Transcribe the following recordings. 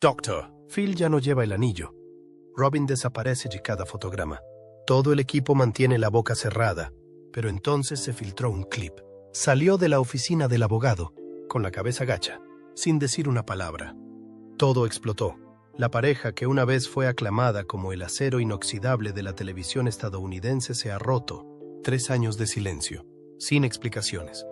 Doctor. Phil ya no lleva el anillo. Robin desaparece de cada fotograma. Todo el equipo mantiene la boca cerrada, pero entonces se filtró un clip. Salió de la oficina del abogado, con la cabeza gacha, sin decir una palabra. Todo explotó. La pareja, que una vez fue aclamada como el acero inoxidable de la televisión estadounidense, se ha roto. 3 años de silencio, sin explicaciones.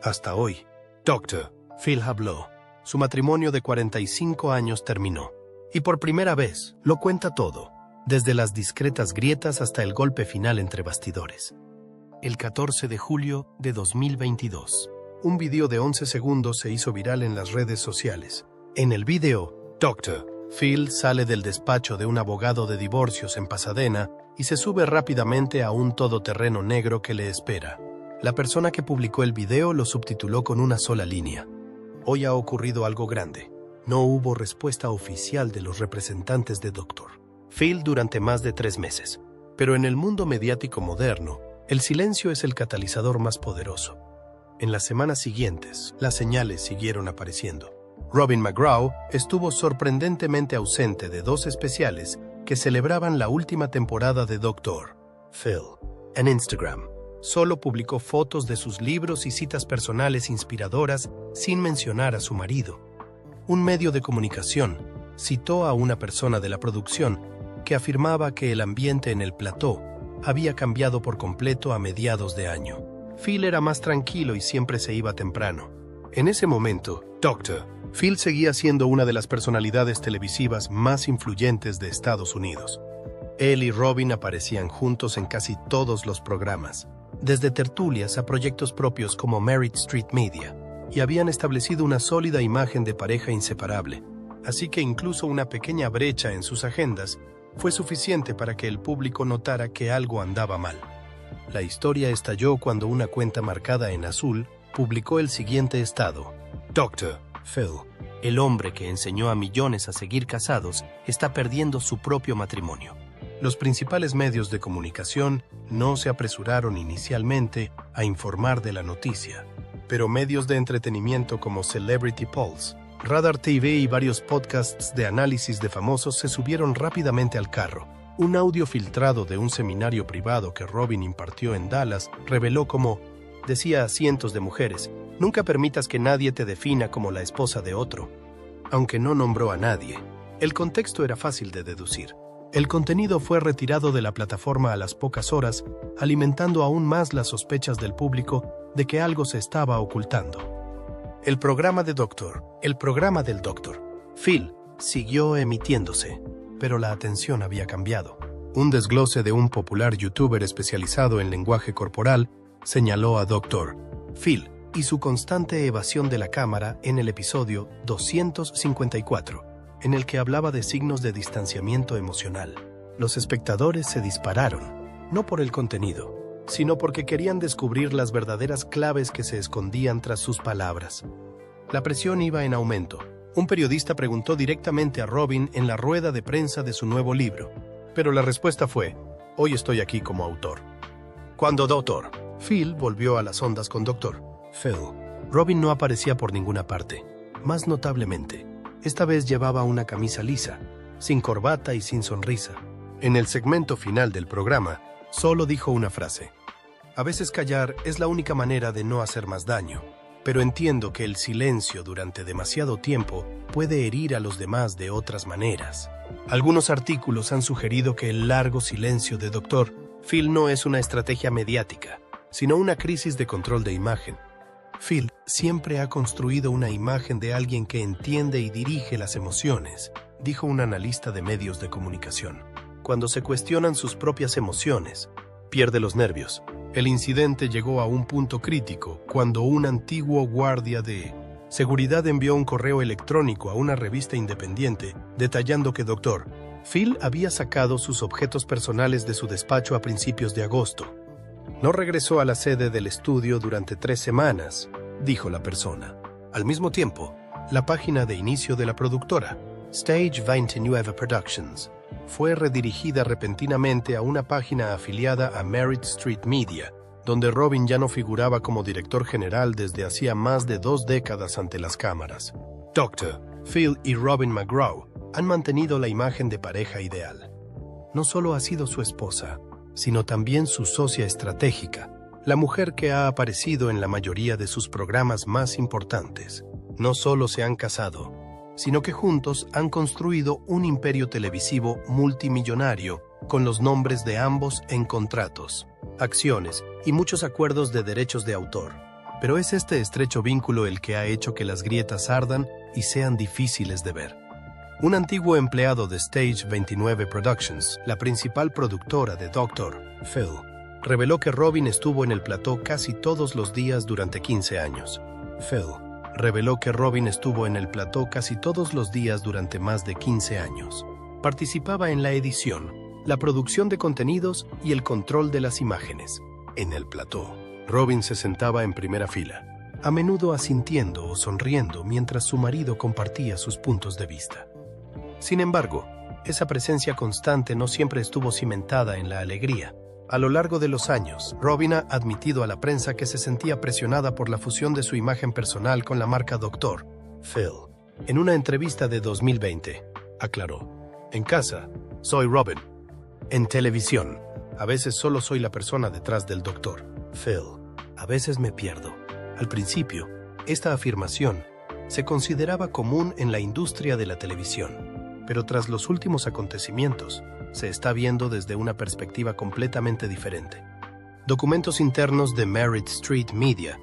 Hasta hoy. Doctor. Phil habló. Su matrimonio de 45 años terminó. Y por primera vez lo cuenta todo, desde las discretas grietas hasta el golpe final entre bastidores. El 14 de julio de 2022. Un video de 11 segundos se hizo viral en las redes sociales. En el video, Dr. Phil sale del despacho de un abogado de divorcios en Pasadena y se sube rápidamente a un todoterreno negro que le espera. La persona que publicó el video lo subtituló con una sola línea. Hoy ha ocurrido algo grande. No hubo respuesta oficial de los representantes de Dr. Phil durante más de 3 meses. Pero en el mundo mediático moderno, el silencio es el catalizador más poderoso. En las semanas siguientes, las señales siguieron apareciendo. Robin McGraw estuvo sorprendentemente ausente de 2 especiales que celebraban la última temporada de Dr. Phil. En Instagram, solo publicó fotos de sus libros y citas personales inspiradoras sin mencionar a su marido. Un medio de comunicación citó a una persona de la producción que afirmaba que el ambiente en el plató había cambiado por completo a mediados de año. Phil era más tranquilo y siempre se iba temprano. En ese momento, Dr. Phil seguía siendo una de las personalidades televisivas más influyentes de Estados Unidos. Él y Robin aparecían juntos en casi todos los programas, desde tertulias a proyectos propios como Merit Street Media, y habían establecido una sólida imagen de pareja inseparable, así que incluso una pequeña brecha en sus agendas fue suficiente para que el público notara que algo andaba mal. La historia estalló cuando una cuenta marcada en azul publicó el siguiente estado: Dr. Phil, el hombre que enseñó a millones a seguir casados, está perdiendo su propio matrimonio. Los principales medios de comunicación no se apresuraron inicialmente a informar de la noticia, pero medios de entretenimiento como Celebrity Pulse, Radar TV y varios podcasts de análisis de famosos se subieron rápidamente al carro. Un audio filtrado de un seminario privado que Robin impartió en Dallas reveló cómo decía a cientos de mujeres: nunca permitas que nadie te defina como la esposa de otro. Aunque no nombró a nadie, el contexto era fácil de deducir. El contenido fue retirado de la plataforma a las pocas horas, alimentando aún más las sospechas del público de que algo se estaba ocultando. El programa del Dr. Phil siguió emitiéndose, pero la atención había cambiado. Un desglose de un popular youtuber especializado en lenguaje corporal señaló a Dr. Phil y su constante evasión de la cámara en el episodio 254, en el que hablaba de signos de distanciamiento emocional. Los espectadores se dispararon, no por el contenido, sino porque querían descubrir las verdaderas claves que se escondían tras sus palabras. La presión iba en aumento. Un periodista preguntó directamente a Robin en la rueda de prensa de su nuevo libro, pero la respuesta fue: hoy estoy aquí como autor. Cuando Dr. Phil volvió a las ondas con Dr. Phil, Robin no aparecía por ninguna parte. Más notablemente, esta vez llevaba una camisa lisa, sin corbata y sin sonrisa. En el segmento final del programa, solo dijo una frase: a veces callar es la única manera de no hacer más daño, pero entiendo que el silencio durante demasiado tiempo puede herir a los demás de otras maneras. Algunos artículos han sugerido que el largo silencio de Dr. Phil no es una estrategia mediática, sino una crisis de control de imagen. Phil siempre ha construido una imagen de alguien que entiende y dirige las emociones, dijo un analista de medios de comunicación. Cuando se cuestionan sus propias emociones, pierde los nervios. El incidente llegó a un punto crítico cuando un antiguo guardia de seguridad envió un correo electrónico a una revista independiente detallando que Dr. Phil había sacado sus objetos personales de su despacho a principios de agosto. No regresó a la sede del estudio durante 3 semanas, dijo la persona. Al mismo tiempo, la página de inicio de la productora, Stage 29 Productions, fue redirigida repentinamente a una página afiliada a Merit Street Media, donde Robin ya no figuraba como director general desde hacía más de 2 décadas ante las cámaras. Dr. Phil y Robin McGraw han mantenido la imagen de pareja ideal. No solo ha sido su esposa, sino también su socia estratégica, la mujer que ha aparecido en la mayoría de sus programas más importantes. No solo se han casado, sino que juntos han construido un imperio televisivo multimillonario con los nombres de ambos en contratos, acciones y muchos acuerdos de derechos de autor. Pero es este estrecho vínculo el que ha hecho que las grietas ardan y sean difíciles de ver. Un antiguo empleado de Stage 29 Productions, la principal productora de Dr. Phil, reveló que Robin estuvo en el plató casi todos los días durante 15 años. Phil reveló que Robin estuvo en el plató casi todos los días durante más de 15 años. Participaba en la edición, la producción de contenidos y el control de las imágenes. En el plató, Robin se sentaba en primera fila, a menudo asintiendo o sonriendo mientras su marido compartía sus puntos de vista. Sin embargo, esa presencia constante no siempre estuvo cimentada en la alegría. A lo largo de los años, Robin ha admitido a la prensa que se sentía presionada por la fusión de su imagen personal con la marca Dr. Phil. En una entrevista de 2020, aclaró: "En casa, soy Robin. En televisión, a veces solo soy la persona detrás del Dr. Phil. A veces me pierdo". Al principio, esta afirmación se consideraba común en la industria de la televisión, pero tras los últimos acontecimientos, se está viendo desde una perspectiva completamente diferente. Documentos internos de Merit Street Media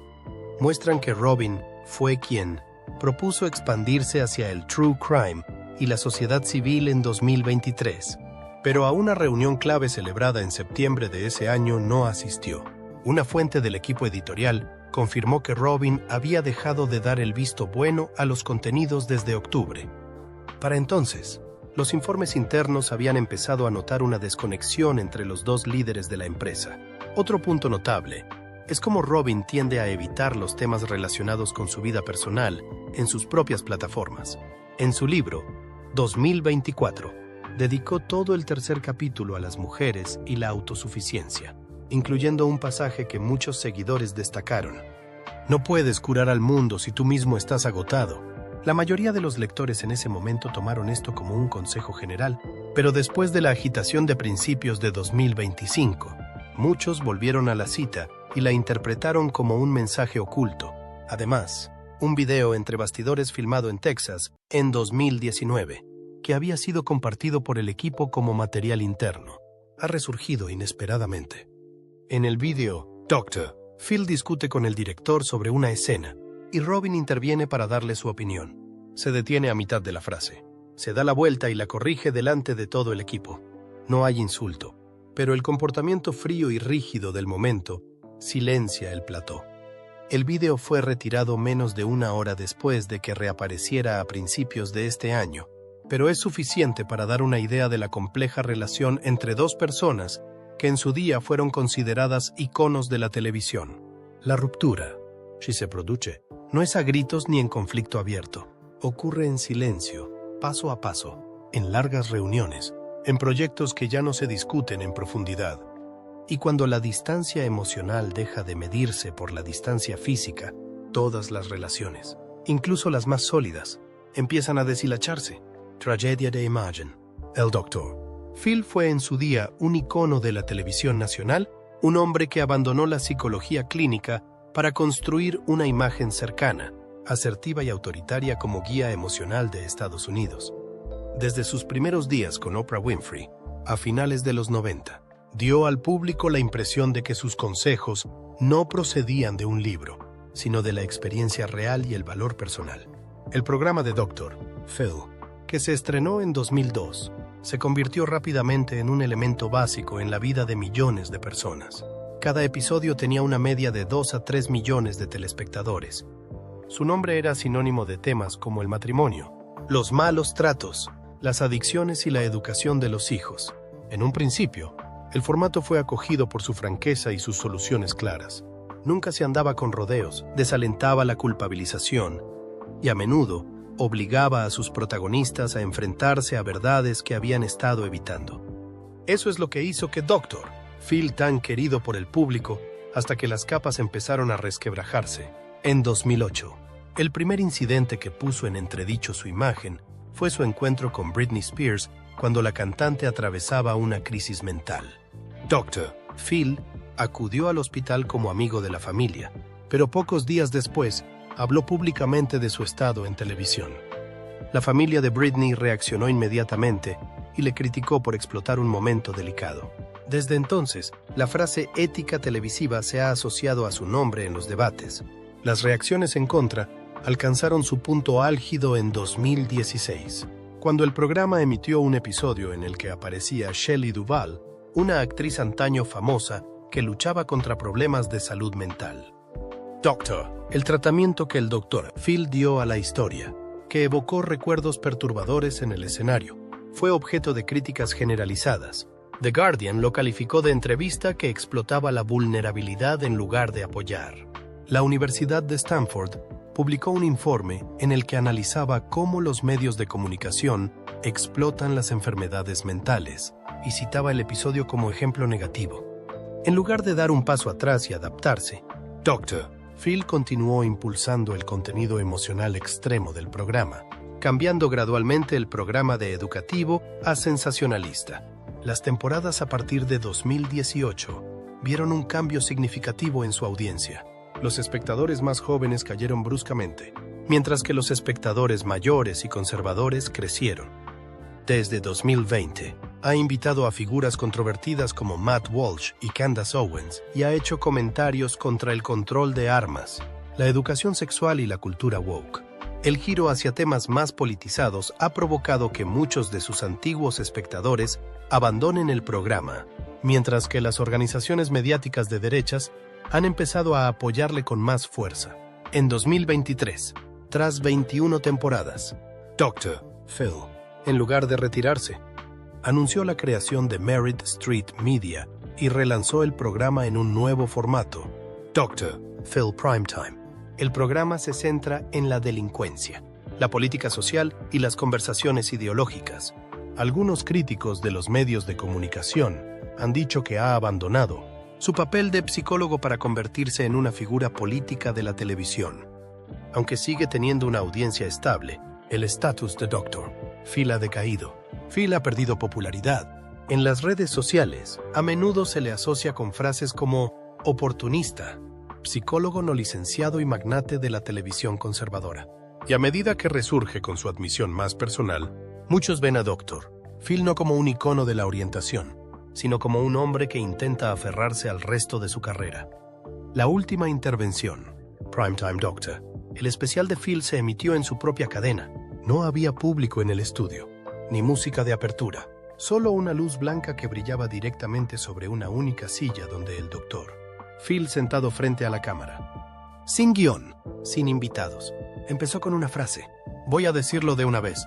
muestran que Robin fue quien propuso expandirse hacia el true crime y la sociedad civil en 2023, pero a una reunión clave celebrada en septiembre de ese año no asistió. Una fuente del equipo editorial confirmó que Robin había dejado de dar el visto bueno a los contenidos desde octubre. Para entonces, los informes internos habían empezado a notar una desconexión entre los dos líderes de la empresa. Otro punto notable es cómo Robin tiende a evitar los temas relacionados con su vida personal en sus propias plataformas. En su libro, 2024, dedicó todo el tercer capítulo a las mujeres y la autosuficiencia, incluyendo un pasaje que muchos seguidores destacaron. "No puedes curar al mundo si tú mismo estás agotado". La mayoría de los lectores en ese momento tomaron esto como un consejo general, pero después de la agitación de principios de 2025, muchos volvieron a la cita y la interpretaron como un mensaje oculto. Además, un video entre bastidores filmado en Texas en 2019, que había sido compartido por el equipo como material interno, ha resurgido inesperadamente. En el video, Dr. Phil discute con el director sobre una escena, y Robin interviene para darle su opinión. Se detiene a mitad de la frase. Se da la vuelta y la corrige delante de todo el equipo. No hay insulto, pero el comportamiento frío y rígido del momento silencia el plató. El video fue retirado menos de una hora después de que reapareciera a principios de este año, pero es suficiente para dar una idea de la compleja relación entre dos personas que en su día fueron consideradas iconos de la televisión. La ruptura, si se produce, no es a gritos ni en conflicto abierto. Ocurre en silencio, paso a paso, en largas reuniones, en proyectos que ya no se discuten en profundidad. Y cuando la distancia emocional deja de medirse por la distancia física, todas las relaciones, incluso las más sólidas, empiezan a deshilacharse. Tragedia de Imogen. El Dr. Phil fue en su día un icono de la televisión nacional, un hombre que abandonó la psicología clínica para construir una imagen cercana, asertiva y autoritaria como guía emocional de Estados Unidos. Desde sus primeros días con Oprah Winfrey, a finales de los 90, dio al público la impresión de que sus consejos no procedían de un libro, sino de la experiencia real y el valor personal. El programa de Dr. Phil, que se estrenó en 2002, se convirtió rápidamente en un elemento básico en la vida de millones de personas. Cada episodio tenía una media de 2 a 3 millones de telespectadores. Su nombre era sinónimo de temas como el matrimonio, los malos tratos, las adicciones y la educación de los hijos. En un principio, el formato fue acogido por su franqueza y sus soluciones claras. Nunca se andaba con rodeos, desalentaba la culpabilización y a menudo obligaba a sus protagonistas a enfrentarse a verdades que habían estado evitando. Eso es lo que hizo que Dr. Phil tan querido por el público hasta que las capas empezaron a resquebrajarse. En 2008, El primer incidente que puso en entredicho su imagen fue su encuentro con Britney Spears cuando la cantante atravesaba una crisis mental. Dr. Phil acudió al hospital como amigo de la familia, pero pocos días después habló públicamente de su estado en televisión. La familia de Britney reaccionó inmediatamente y le criticó por explotar un momento delicado. Desde entonces, la frase ética televisiva se ha asociado a su nombre en los debates. Las reacciones en contra alcanzaron su punto álgido en 2016, cuando el programa emitió un episodio en el que aparecía Shelley Duvall, una actriz antaño famosa que luchaba contra problemas de salud mental. Doctor, el tratamiento que el Dr. Phil dio a la historia, que evocó recuerdos perturbadores en el escenario, fue objeto de críticas generalizadas. The Guardian lo calificó de entrevista que explotaba la vulnerabilidad en lugar de apoyar. La Universidad de Stanford publicó un informe en el que analizaba cómo los medios de comunicación explotan las enfermedades mentales y citaba el episodio como ejemplo negativo. En lugar de dar un paso atrás y adaptarse, Dr. Phil continuó impulsando el contenido emocional extremo del programa, cambiando gradualmente el programa de educativo a sensacionalista. Las temporadas a partir de 2018 vieron un cambio significativo en su audiencia. Los espectadores más jóvenes cayeron bruscamente, mientras que los espectadores mayores y conservadores crecieron. Desde 2020, ha invitado a figuras controvertidas como Matt Walsh y Candace Owens y ha hecho comentarios contra el control de armas, la educación sexual y la cultura woke. El giro hacia temas más politizados ha provocado que muchos de sus antiguos espectadores abandonen el programa, mientras que las organizaciones mediáticas de derechas han empezado a apoyarle con más fuerza. En 2023, tras 21 temporadas, Dr. Phil, en lugar de retirarse, anunció la creación de Merit Street Media y relanzó el programa en un nuevo formato, Dr. Phil Primetime. El programa se centra en la delincuencia, la política social y las conversaciones ideológicas. Algunos críticos de los medios de comunicación han dicho que ha abandonado su papel de psicólogo para convertirse en una figura política de la televisión. Aunque sigue teniendo una audiencia estable, el estatus de Dr. Phil ha decaído. Phil ha perdido popularidad. En las redes sociales, a menudo se le asocia con frases como oportunista, psicólogo no licenciado y magnate de la televisión conservadora. Y a medida que resurge con su admisión más personal, muchos ven a Dr. Phil no como un icono de la orientación, sino como un hombre que intenta aferrarse al resto de su carrera. La última intervención, Primetime Doctor, el especial de Phil se emitió en su propia cadena. No había público en el estudio, ni música de apertura, solo una luz blanca que brillaba directamente sobre una única silla donde el Dr. Phil sentado frente a la cámara. Sin guión, sin invitados. Empezó con una frase: voy a decirlo de una vez.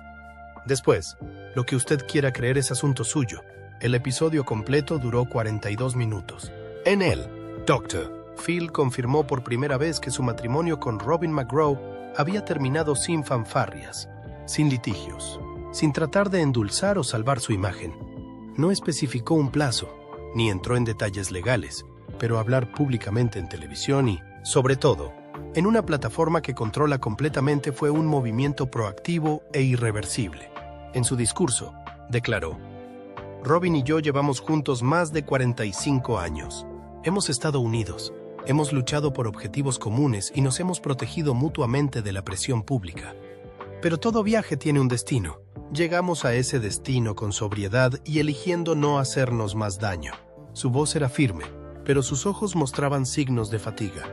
Después, lo que usted quiera creer es asunto suyo. El episodio completo duró 42 minutos. En él, Dr. Phil confirmó por primera vez que su matrimonio con Robin McGraw había terminado sin fanfarrias, sin litigios, sin tratar de endulzar o salvar su imagen. No especificó un plazo, ni entró en detalles legales, pero hablar públicamente en televisión y, sobre todo, en una plataforma que controla completamente fue un movimiento proactivo e irreversible. En su discurso, declaró: Robin y yo llevamos juntos más de 45 años. Hemos estado unidos, hemos luchado por objetivos comunes y nos hemos protegido mutuamente de la presión pública. Pero todo viaje tiene un destino. Llegamos a ese destino con sobriedad y eligiendo no hacernos más daño. Su voz era firme, pero sus ojos mostraban signos de fatiga.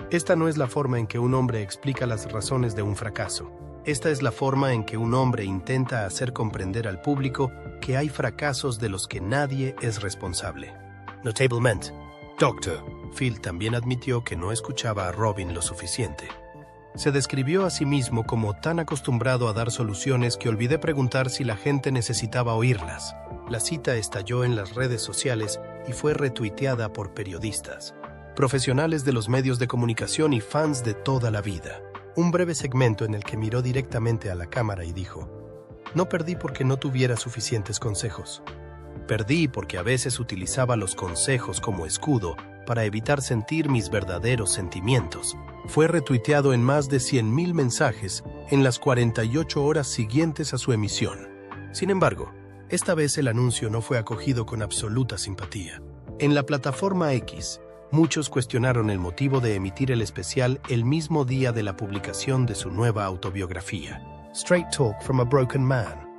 Esta no es la forma en que un hombre explica las razones de un fracaso. Esta es la forma en que un hombre intenta hacer comprender al público que hay fracasos de los que nadie es responsable. Notablemente, Dr. Phil también admitió que no escuchaba a Robin lo suficiente. Se describió a sí mismo como tan acostumbrado a dar soluciones que olvidé preguntar si la gente necesitaba oírlas. La cita estalló en las redes sociales y fue retuiteada por periodistas, profesionales de los medios de comunicación y fans de toda la vida. Un breve segmento en el que miró directamente a la cámara y dijo: no perdí porque no tuviera suficientes consejos. Perdí porque a veces utilizaba los consejos como escudo para evitar sentir mis verdaderos sentimientos. fue retuiteado en más de 100.000 mensajes en las 48 horas siguientes a su emisión. Sin embargo, esta vez el anuncio no fue acogido con absoluta simpatía. En la plataforma X, muchos cuestionaron el motivo de emitir el especial el mismo día de la publicación de su nueva autobiografía, Straight Talk from a Broken Man.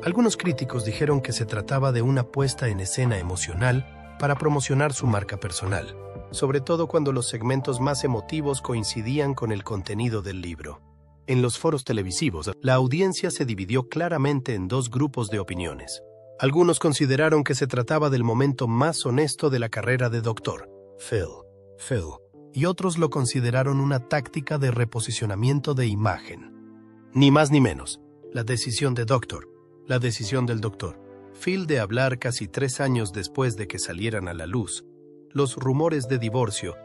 Algunos críticos dijeron que se trataba de una puesta en escena emocional para promocionar su marca personal, sobre todo cuando los segmentos más emotivos coincidían con el contenido del libro. En los foros televisivos, la audiencia se dividió claramente en dos grupos de opiniones. Algunos consideraron que se trataba del momento más honesto de la carrera de Dr. Phil, y otros lo consideraron una táctica de reposicionamiento de imagen. Ni más ni menos, la decisión del Dr. Phil de hablar casi 3 años después de que salieran a la luz los rumores de divorcio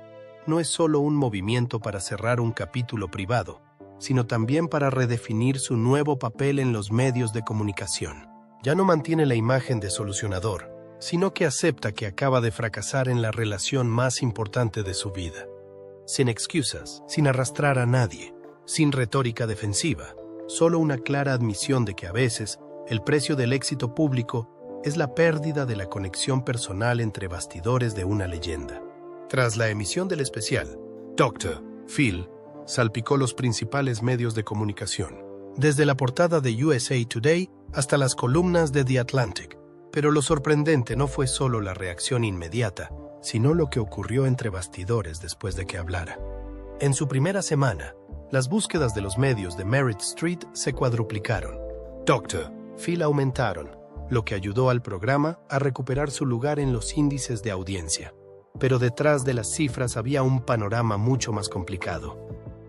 no es solo un movimiento para cerrar un capítulo privado, sino también para redefinir su nuevo papel en los medios de comunicación. Ya no mantiene la imagen de solucionador, sino que acepta que acaba de fracasar en la relación más importante de su vida. Sin excusas, sin arrastrar a nadie, sin retórica defensiva, solo una clara admisión de que a veces el precio del éxito público es la pérdida de la conexión personal entre bastidores de una leyenda. Tras la emisión del especial, Dr. Phil salpicó los principales medios de comunicación, desde la portada de USA Today hasta las columnas de The Atlantic. Pero lo sorprendente no fue solo la reacción inmediata, sino lo que ocurrió entre bastidores después de que hablara. En su primera semana, las búsquedas de los medios de Merit Street se cuadruplicaron. Dr. Phil aumentaron, lo que ayudó al programa a recuperar su lugar en los índices de audiencia. Pero detrás de las cifras había un panorama mucho más complicado.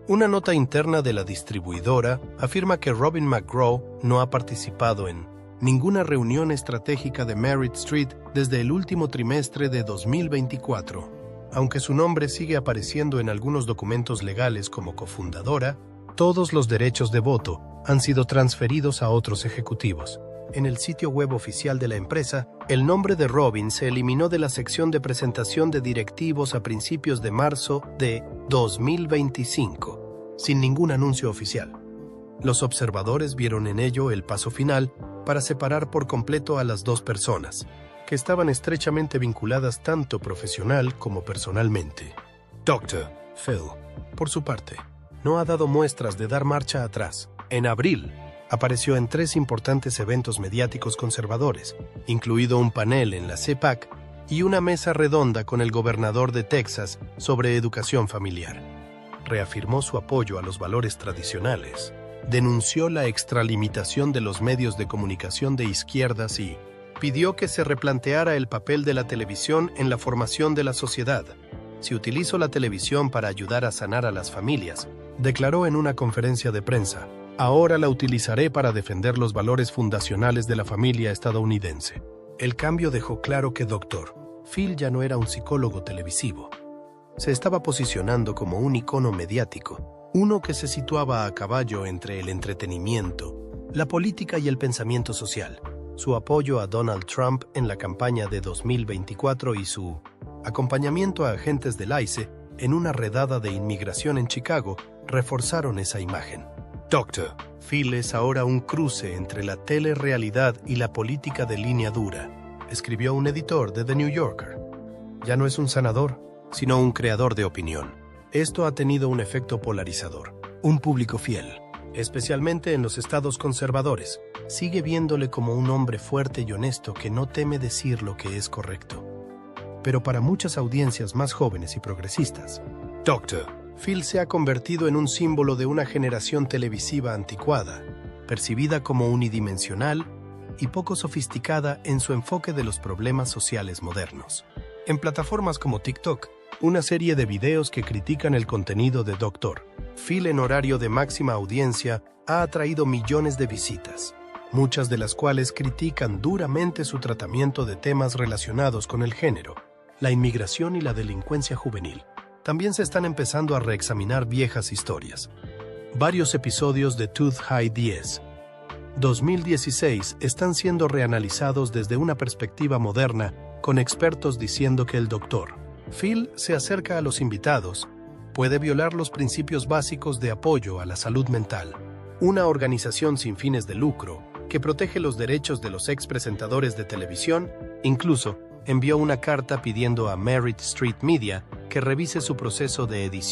Una nota interna de la distribuidora afirma que Robin McGraw no ha participado en ninguna reunión estratégica de Merit Street desde el último trimestre de 2024. Aunque su nombre sigue apareciendo en algunos documentos legales como cofundadora, todos los derechos de voto han sido transferidos a otros ejecutivos. En el sitio web oficial de la empresa, el nombre de Robin se eliminó de la sección de presentación de directivos a principios de marzo de 2025, sin ningún anuncio oficial. Los observadores vieron en ello el paso final para separar por completo a las dos personas, que estaban estrechamente vinculadas tanto profesional como personalmente. Dr. Phil, por su parte, no ha dado muestras de dar marcha atrás. En abril, apareció en 3 importantes eventos mediáticos conservadores, incluido un panel en la CPAC y una mesa redonda con el gobernador de Texas sobre educación familiar. Reafirmó su apoyo a los valores tradicionales, denunció la extralimitación de los medios de comunicación de izquierdas y pidió que se replanteara el papel de la televisión en la formación de la sociedad. Si utilizo la televisión para ayudar a sanar a las familias, declaró en una conferencia de prensa, ahora la utilizaré para defender los valores fundacionales de la familia estadounidense. El cambio dejó claro que Dr. Phil ya no era un psicólogo televisivo. Se estaba posicionando como un icono mediático, uno que se situaba a caballo entre el entretenimiento, la política y el pensamiento social. Su apoyo a Donald Trump en la campaña de 2024 y su acompañamiento a agentes del ICE en una redada de inmigración en Chicago reforzaron esa imagen. Dr. Phil es ahora un cruce entre la telerrealidad y la política de línea dura, escribió un editor de The New Yorker. Ya no es un sanador, sino un creador de opinión. Esto ha tenido un efecto polarizador. Un público fiel, especialmente en los estados conservadores, sigue viéndole como un hombre fuerte y honesto que no teme decir lo que es correcto. Pero para muchas audiencias más jóvenes y progresistas, Dr. Phil se ha convertido en un símbolo de una generación televisiva anticuada, percibida como unidimensional y poco sofisticada en su enfoque de los problemas sociales modernos. En plataformas como TikTok, una serie de videos que critican el contenido de Dr. Phil en horario de máxima audiencia ha atraído millones de visitas, muchas de las cuales critican duramente su tratamiento de temas relacionados con el género, la inmigración y la delincuencia juvenil. También se están empezando a reexaminar viejas historias. Varios episodios de Tooth High 10, 2016 están siendo reanalizados desde una perspectiva moderna, con expertos diciendo que el Dr. Phil se acerca a los invitados puede violar los principios básicos de apoyo a la salud mental. Una organización sin fines de lucro que protege los derechos de los expresentadores de televisión, incluso envió una carta pidiendo a Merit Street Media que revise su proceso de edición